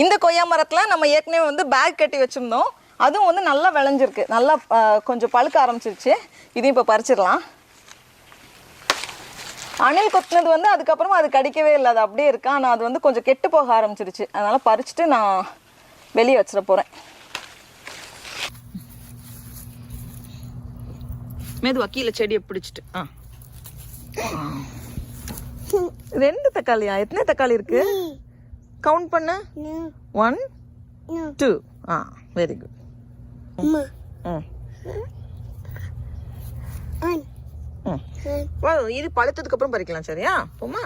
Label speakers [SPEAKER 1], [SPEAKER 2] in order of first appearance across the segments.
[SPEAKER 1] இந்த கொய்யா மரத்தில் நம்ம ஏற்கனவே வந்து பேக் கட்டி வச்சுருந்தோம். அதுவும் வந்து நல்லா விளைஞ்சிருக்கு, நல்லா கொஞ்சம் பழுக்க ஆரம்பிச்சிருச்சு. இதையும் இப்போ பறிச்சிடலாம். அணில் கொத்தினது வந்து அதுக்கப்புறமா அது கடிக்கவே இல்லை, அது அப்படியே இருக்கா. ஆனால் அது வந்து கொஞ்சம் கெட்டு போக ஆரம்பிச்சிருச்சு. அதனால் பறிச்சுட்டு நான் வெளியே வச்சிட போகிறேன். மெதுவா கீழே செடியை பிடிச்சிட்டு. 2 தக்காளியா? எத்தனை தக்காளி இருக்கு? கவுண்ட் பண்ண. 1 2. Very good. இது பழுத்ததுக்கு அப்புறம் பறிக்கலாம். சரியா? போமா.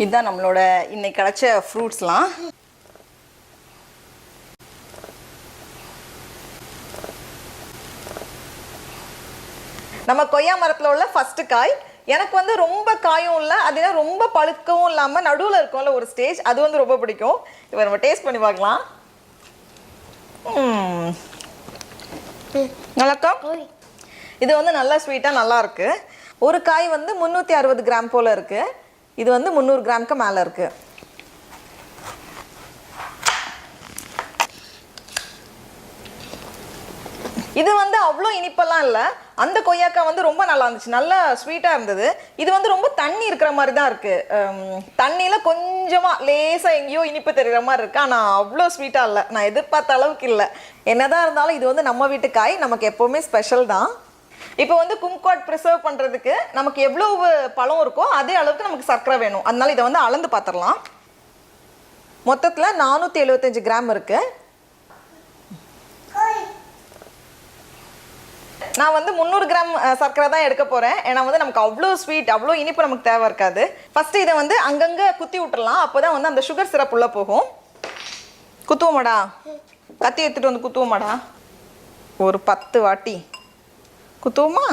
[SPEAKER 1] இதுதான் நம்மளோட இன்னைக்கு கிடைச்ச ஃப்ரூட்ஸ்லாம். நம்ம கொய்யா மரத்தில் உள்ள ஃபர்ஸ்ட் காய். எனக்கு வந்து ரொம்ப காயும் இல்லை, அதே ரொம்ப பழுக்கவும் இல்லாமல் நடுவில் இருக்கும்ல ஒரு ஸ்டேஜ், அது வந்து ரொம்ப பிடிக்கும். இப்போ நம்ம டேஸ்ட் பண்ணி பார்க்கலாம். நல்லாக்கா? இது வந்து நல்லா ஸ்வீட்டாக நல்லா இருக்கு. ஒரு காய் வந்து 360 கிராம் போல் இருக்கு. இது வந்து 300 கிராமுக்கு மேலே இருக்கு. இது வந்து அவ்வளோ இனிப்பெல்லாம் இல்லை. அந்த கொய்யாக்காய் வந்து ரொம்ப நல்லா இருந்துச்சு, நல்லா ஸ்வீட்டாக இருந்தது. இது வந்து ரொம்ப தண்ணி இருக்கிற மாதிரி தான் இருக்குது. தண்ணியில் கொஞ்சமாக லேசாக எங்கேயோ இனிப்பு தெரிகிற மாதிரி இருக்குது. ஆனால் அவ்வளோ ஸ்வீட்டாக இல்லை, நான் எதிர்பார்த்த அளவுக்கு இல்லை. என்னதான் இருந்தாலும் இது வந்து நம்ம வீட்டு காய், நமக்கு எப்போவுமே ஸ்பெஷல் தான். இப்போ வந்து கும்காட் ப்ரிசர்வ் பண்ணுறதுக்கு நமக்கு எவ்வளோ பழம் இருக்கோ அதே அளவுக்கு நமக்கு சர்க்கரை வேணும். அதனால இதை வந்து அளந்து பார்த்துடலாம். மொத்தத்தில் 475 கிராம் இருக்குது. நான் வந்து 300 கிராம் சர்க்கரை தான் எடுக்க போகிறேன். ஏன்னா வந்து நமக்கு அவ்வளோ ஸ்வீட், அவ்வளோ இனிப்பு நமக்கு தேவை இருக்காது. ஃபஸ்ட்டு இதை வந்து அங்கங்கே குத்தி விட்டுறலாம். அப்போ தான் வந்து அந்த சுகர் சிரப் உள்ளே போகும். குத்துவோமாடா? கத்தி எடுத்துகிட்டு வந்து குத்துவோமாடா? ஒரு 10 வாட்டி குத்துவோமா?